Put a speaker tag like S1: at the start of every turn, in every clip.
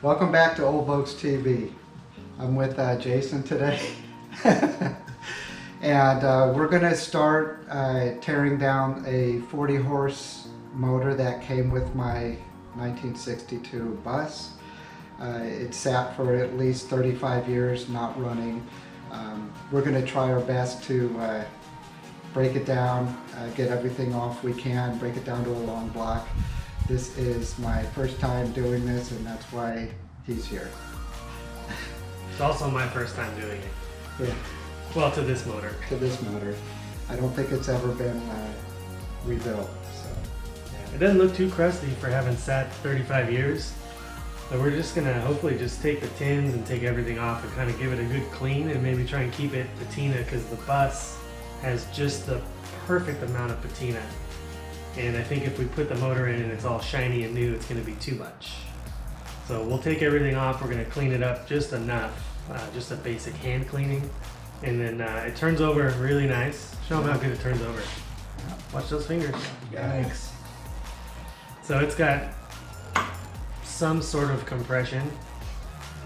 S1: Welcome back to Old Volks TV. I'm with Jason today. And we're going to start tearing down a 40 horse motor that came with my 1962 bus. It sat for at least 35 years not running. We're going to try our best to break it down, get everything off we can, break it down to a long block. This is my first time doing this, and that's why he's here.
S2: It's also my first time doing it.
S1: Yeah.
S2: Well, to this motor.
S1: To this motor. I don't think it's ever been rebuilt. So.
S2: Yeah, it doesn't look too crusty for having sat 35 years. So we're just gonna hopefully just take the tins and take everything off and kind of give it a good clean and maybe try and keep it patina, because the bus has just the perfect amount of patina. And I think if we put the motor in and it's all shiny and new, it's gonna be too much. So we'll take everything off, we're gonna clean it up just enough, just a basic hand cleaning. And then it turns over really nice. Show them how good it turns over. Watch those fingers.
S1: Yikes.
S2: So it's got some sort of compression.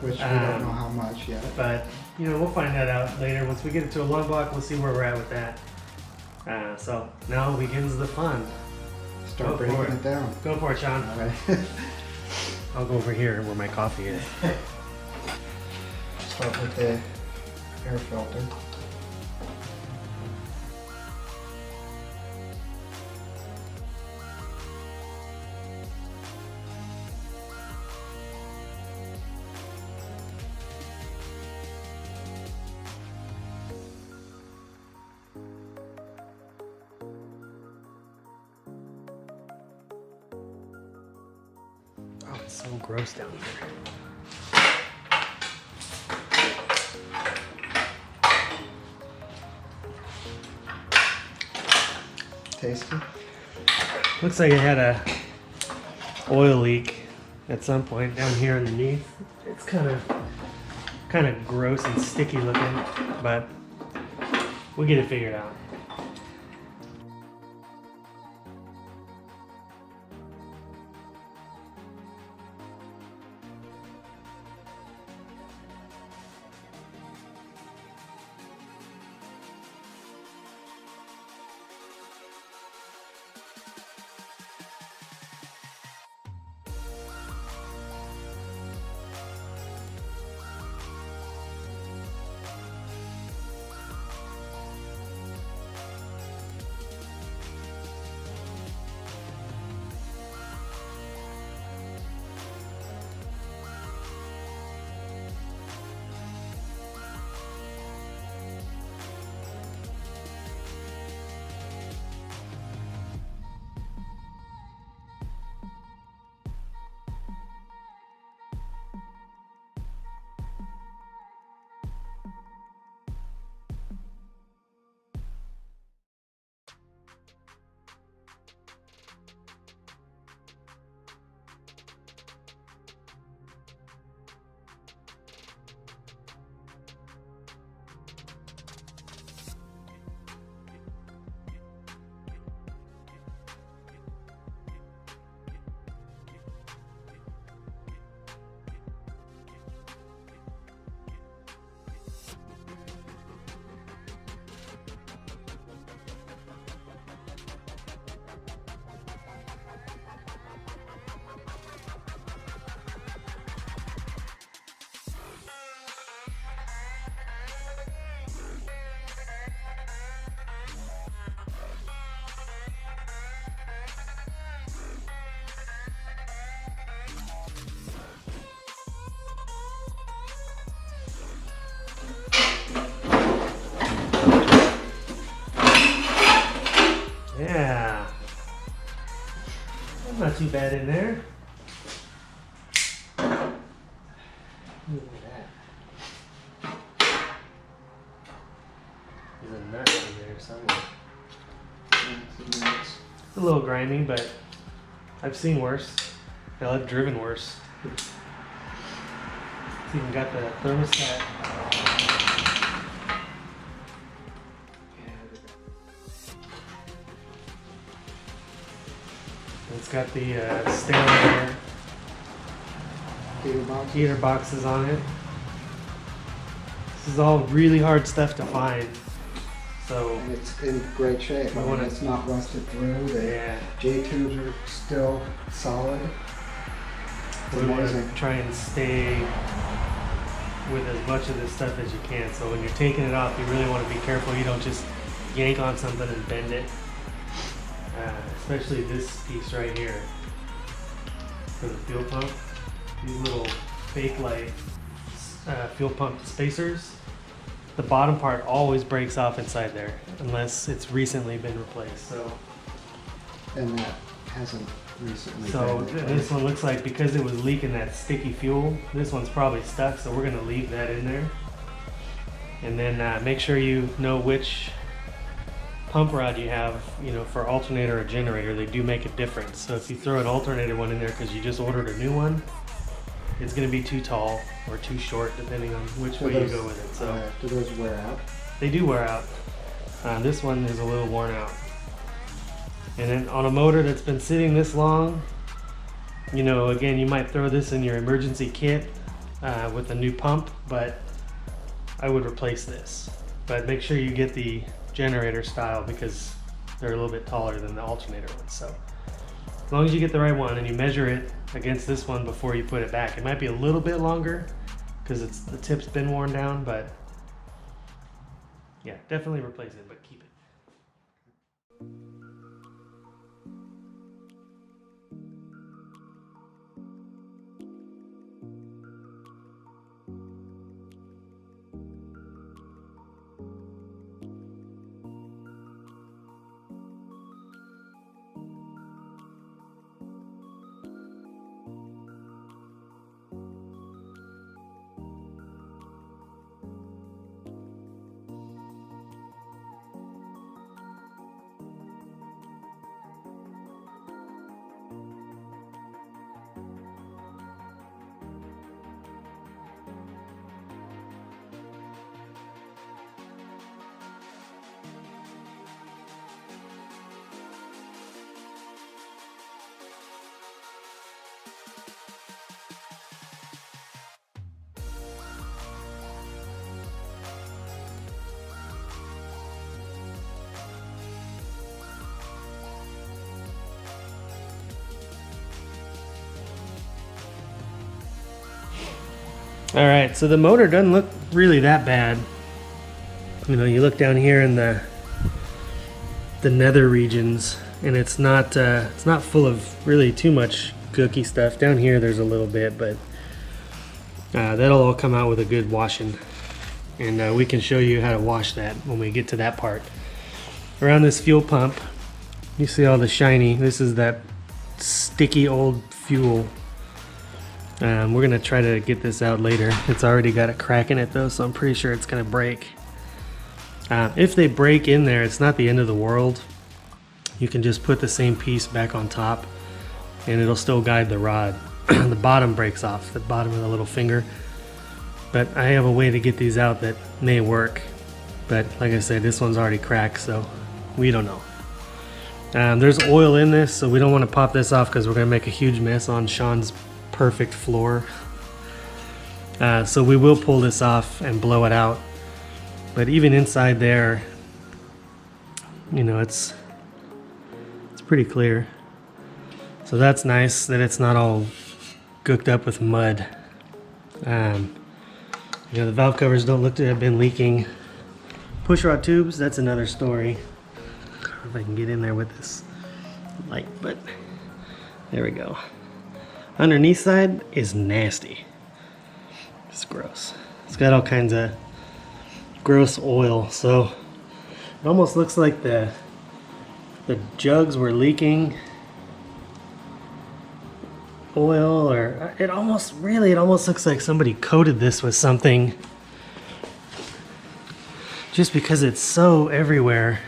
S1: Which we don't know how much yet.
S2: But, you know, we'll find that out later. Once we get it to a long block, we'll see where we're at with that. So now begins the fun.
S1: Start breaking it down.
S2: Go for it, Sean.
S1: All right.
S2: I'll go over here where my coffee is.
S1: Start with the air filter.
S2: Oh, it's so gross down here.
S1: Tasty?
S2: Looks like it had a oil leak at some point down here underneath. It's kind of gross and sticky looking, but we'll get it figured out. Yeah, not too bad in there. Look at that. There's a nut in there somewhere. It's a little grimy, but I've seen worse. Hell, I've driven worse. It's even got the thermostat. It's got the stereo there. heater boxes on it. This is all really hard stuff to find. So
S1: And it's in great shape.
S2: We wanna-
S1: It's not rusted through. The
S2: yeah,
S1: J-tubes are still solid. It's
S2: we want to
S1: amazing.
S2: try and stay with as much of this stuff as you can. So when you're taking it off, you really want to be careful you don't just yank on something and bend it. Especially this piece right here for the fuel pump. These little fake light fuel pump spacers. The bottom part always breaks off inside there unless it's recently been replaced.
S1: And that hasn't recently
S2: So
S1: been replaced.
S2: this one looks like, because it was leaking that sticky fuel, this one's probably stuck, so we're gonna leave that in there. And then make sure you know which pump rod you have, you know, for alternator or generator. They do make a difference. So if you throw an alternator one in there because you just ordered a new one, it's gonna be too tall or too short depending on which way you go with it. So
S1: do those wear out?
S2: they do wear out. This one is a little worn out. And then on a motor that's been sitting this long, you know, again, you might throw this in your emergency kit with a new pump, but I would replace this. But make sure you get the generator style because they're a little bit taller than the alternator ones. So as long as you get the right one and you measure it against this one before you put it back, it might be a little bit longer because the tip's been worn down, but yeah, definitely replace it, but keep it. All right, so the motor doesn't look really that bad. You know, you look down here in the nether regions, and it's not full of really too much gooky stuff. Down here, there's a little bit, but that'll all come out with a good washing, and we can show you how to wash that when we get to that part. Around this fuel pump, you see all the shiny. This is that sticky old fuel. We're gonna try to get this out later. It's already got a crack in it though, so I'm pretty sure it's gonna break. If they break in there, it's not the end of the world. You can just put the same piece back on top and it'll still guide the rod. The bottom breaks off, the bottom of the little finger. But I have a way to get these out that may work. But like I said, this one's already cracked, so we don't know. There's oil in this, so we don't want to pop this off because we're gonna make a huge mess on Sean's perfect floor. So we will pull this off and blow it out. But even inside there, you know, it's pretty clear. So that's nice that it's not all gooked up with mud. You know, the valve covers don't look to have been leaking. Pushrod tubes, that's another story. If I can get in there with this light, but there we go. Underneath side is nasty. It's gross. It's got all kinds of gross oil, so it almost looks like the jugs were leaking oil, or it almost looks like somebody coated this with something just because it's so everywhere.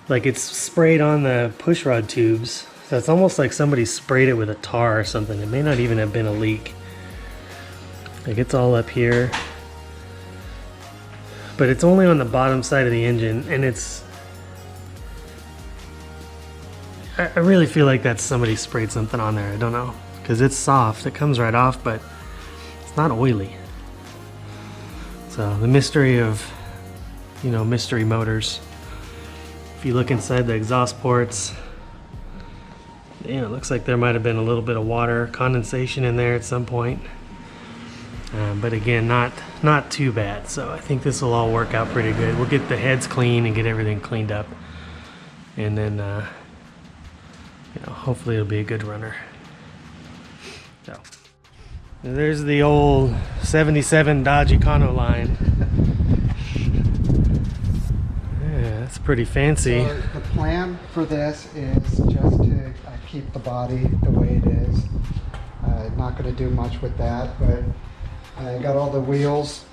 S2: Like it's sprayed on the pushrod tubes. So it's almost like somebody sprayed it with a tar or something. It may not even have been a leak. Like it's all up here. But it's only on the bottom side of the engine, and I really feel like that's somebody sprayed something on there. I don't know. because it's soft. It comes right off, but it's not oily. So the mystery of, you know, mystery motors. If you look inside the exhaust ports, yeah, it looks like there might have been a little bit of water condensation in there at some point. But again, not too bad. So I think this will all work out pretty good. We'll get the heads clean and get everything cleaned up. And then, you know, hopefully it'll be a good runner. So there's the old 77 Dodge Econoline. Yeah, that's pretty fancy.
S1: So the plan for this is just to keep the body the way it is. Not going to do much with that, but I got all the wheels.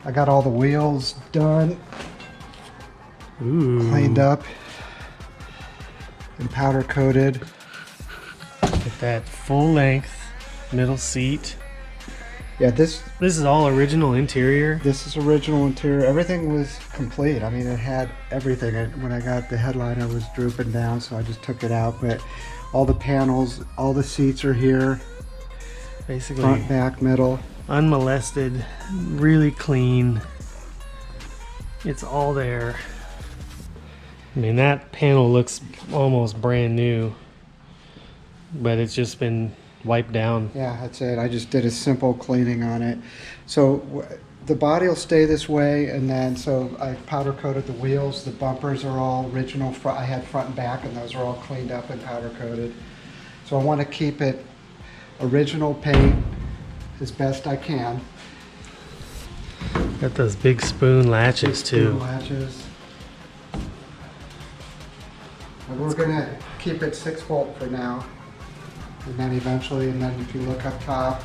S1: I got all the wheels done, cleaned up, and powder coated.
S2: Get that full length middle seat.
S1: Yeah, this
S2: is all original interior.
S1: This is original interior. Everything was complete. I mean, it had everything. When I got the headliner, it was drooping down, so I just took it out. But all the panels, all the seats are here.
S2: Basically,
S1: front, back, middle.
S2: Unmolested, really clean. It's all there. I mean, that panel looks almost brand new, but it's just been wiped down.
S1: Yeah, that's it. I just did a simple cleaning on it. So the body will stay this way, and then so I powder coated the wheels. The bumpers are all original. I had front and back, and those are all cleaned up and powder coated. So I want to keep it original paint as best I can.
S2: Got those big spoon latches too.
S1: Spoon latches. And we're gonna keep it 6-volt for now. And then eventually, and then if you look up top,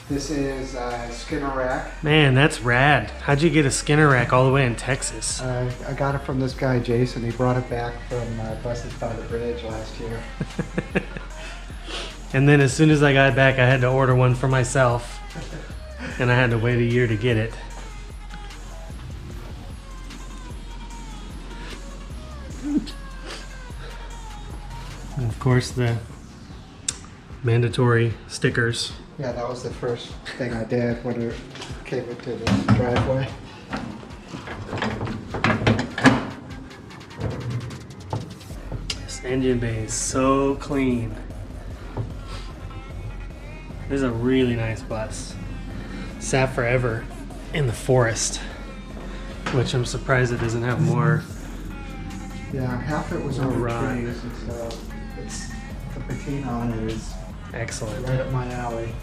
S1: this is a Skinner rack.
S2: Man, that's rad. How'd you get a Skinner rack all the way in Texas?
S1: I got it from this guy, Jason. He brought it back from Buses by the Bridge last year.
S2: And then as soon as I got it back, I had to order one for myself. And I had to wait a year to get it. And of course, the mandatory stickers.
S1: Yeah, that was the first thing I did when it came into the driveway.
S2: This engine bay is so clean. This is a really nice bus. Sat forever in the forest, which I'm surprised it doesn't have more.
S1: Yeah, half it was over
S2: Right.
S1: trees and stuff. The patina on it is
S2: Excellent.
S1: right up my alley.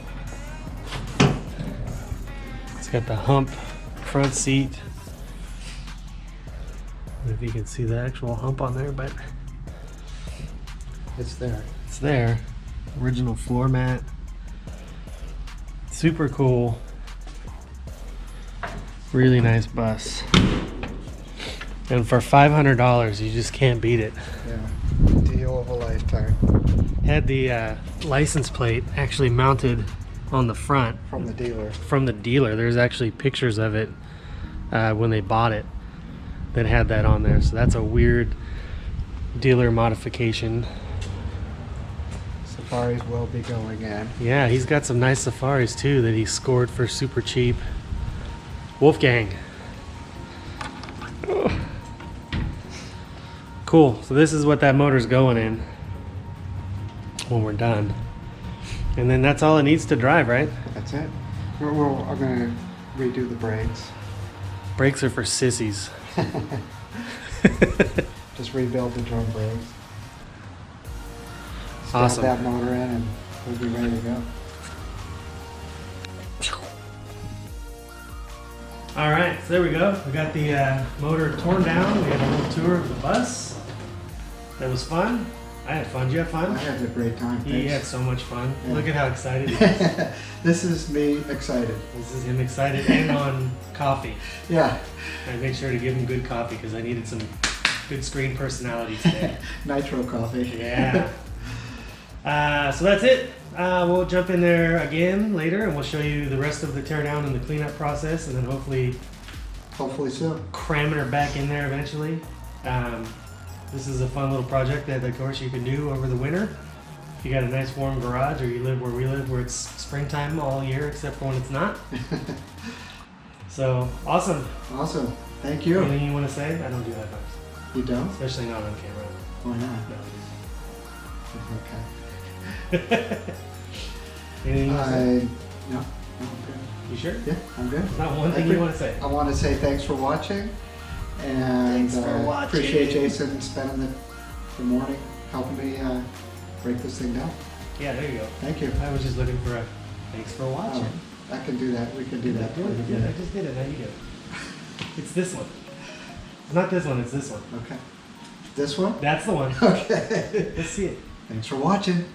S2: It's got the hump front seat. I don't know if you can see the actual hump on there, but
S1: It's there.
S2: it's there. Original floor mat. Super cool. Really nice bus. And for $500, you just can't beat it.
S1: Yeah, deal of a lifetime.
S2: Had the license plate actually mounted on the front
S1: From the dealer.
S2: from the dealer. There's actually pictures of it when they bought it that had that on there. So that's a weird dealer modification.
S1: Safaris will be going in.
S2: Yeah, he's got some nice Safaris too that he scored for super cheap. Wolfgang. Ugh. Cool. So this is what that motor's going in when we're done. And then that's all it needs to drive, right?
S1: That's it. I'm going to redo the brakes.
S2: Brakes are for sissies.
S1: Just rebuild the drum brakes.
S2: Awesome.
S1: Snap that motor in and we'll be ready to go.
S2: All right, so there we go. We got the motor torn down. We had a little tour of the bus. That was fun. I had fun. Did you have fun?
S1: I had a great time.
S2: He
S1: Thanks.
S2: had so much fun.
S1: Yeah.
S2: Look at how excited he is.
S1: This is me excited.
S2: This is him excited and on coffee.
S1: Yeah.
S2: I made sure to give him good coffee because I needed some good screen personality today.
S1: Nitro coffee.
S2: Yeah. So that's it. We'll jump in there again later and we'll show you the rest of the teardown and the cleanup process, and then hopefully
S1: Hopefully so.
S2: cramming her back in there eventually. This is a fun little project that, of course, you can do over the winter. If you got a nice warm garage, or you live where we live, where it's springtime all year except for when it's not. So, awesome.
S1: Awesome. Thank you.
S2: Anything you want to say? I don't do high fives.
S1: You don't?
S2: Especially not on camera.
S1: Why not?
S2: No.
S1: Okay.
S2: Anything you want to say?
S1: No, I'm good.
S2: You sure?
S1: Yeah, I'm good.
S2: There's not one thing you want to say.
S1: I want to say thanks for watching. And
S2: Thanks for watching.
S1: appreciate Jason spending the morning helping me break this thing down.
S2: Yeah, there you go.
S1: Thank you.
S2: I was just looking for a thanks for watching.
S1: Oh, I can do that. We can do that.
S2: Yeah, I just did it. Now you do it. It's this one. It's not this one, it's this one.
S1: Okay. This one?
S2: That's the one.
S1: Okay.
S2: Let's see it.
S1: Thanks for watching.